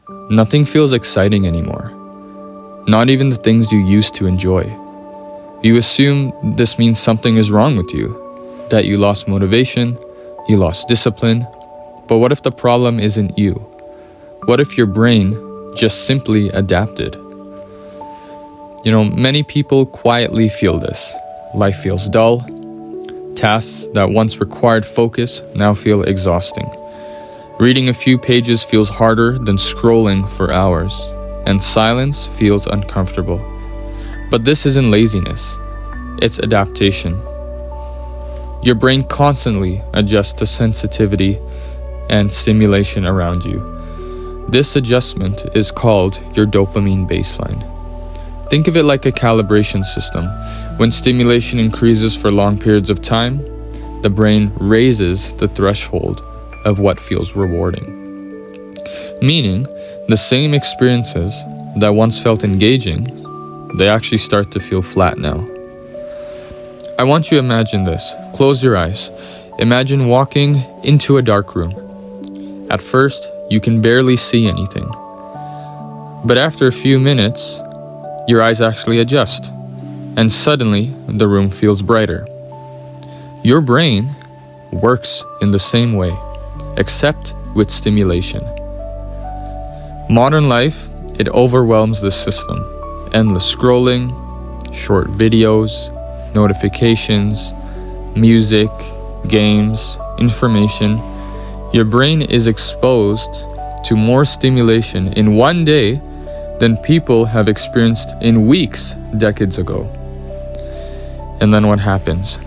Nothing feels exciting anymore. Not even the things you used to enjoy. You assume this means something is wrong with you, that you lost motivation, you lost discipline. But what if the problem isn't you? What if your brain just simply adapted? Many people quietly feel this. Life feels dull. Tasks that once required focus now feel exhausting. Reading a few pages feels harder than scrolling for hours, and silence feels uncomfortable. But this isn't laziness, it's adaptation. Your brain constantly adjusts to sensitivity and stimulation around you. This adjustment is called your dopamine baseline. Think of it like a calibration system. When stimulation increases for long periods of time, the brain raises the threshold of what feels rewarding. Meaning, the same experiences that once felt engaging, they actually start to feel flat now. I want you to imagine this. Close your eyes. Imagine walking into a dark room. At first, you can barely see anything. But after a few minutes, your eyes actually adjust, and suddenly the room feels brighter. Your brain works in the same way, except with stimulation. Modern life, it overwhelms the system. Endless scrolling, short videos, notifications, music, games, information. Your brain is exposed to more stimulation in one day than people have experienced in weeks decades ago. And then what happens?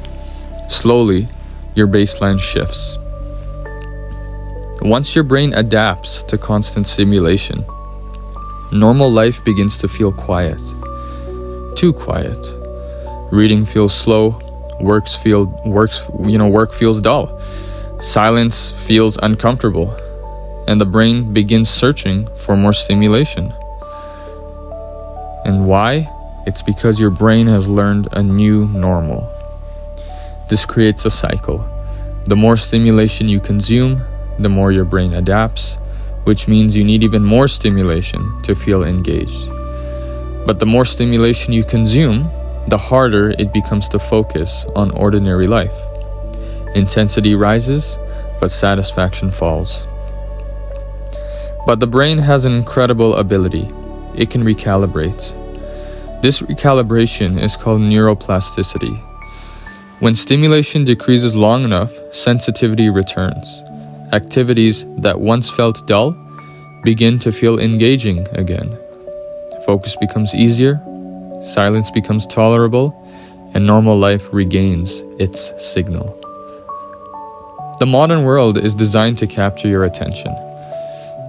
Slowly, your baseline shifts. Once your brain adapts to constant stimulation, normal life begins to feel quiet. Too quiet. Reading feels slow, work feels dull. Silence feels uncomfortable, and the brain begins searching for more stimulation. And why? It's because your brain has learned a new normal. This creates a cycle. The more stimulation you consume, the more your brain adapts, which means you need even more stimulation to feel engaged. But the more stimulation you consume, the harder it becomes to focus on ordinary life. Intensity rises, but satisfaction falls. But the brain has an incredible ability. It can recalibrate. This recalibration is called neuroplasticity. When stimulation decreases long enough, sensitivity returns. Activities that once felt dull begin to feel engaging again. Focus becomes easier, silence becomes tolerable, and normal life regains its signal. The modern world is designed to capture your attention.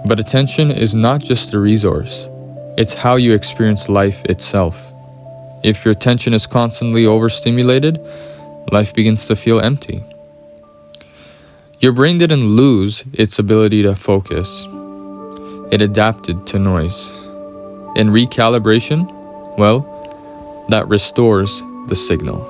But attention is not just a resource. It's how you experience life itself. If your attention is constantly overstimulated, life begins to feel empty. Your brain didn't lose its ability to focus. It adapted to noise. And recalibration, well, that restores the signal.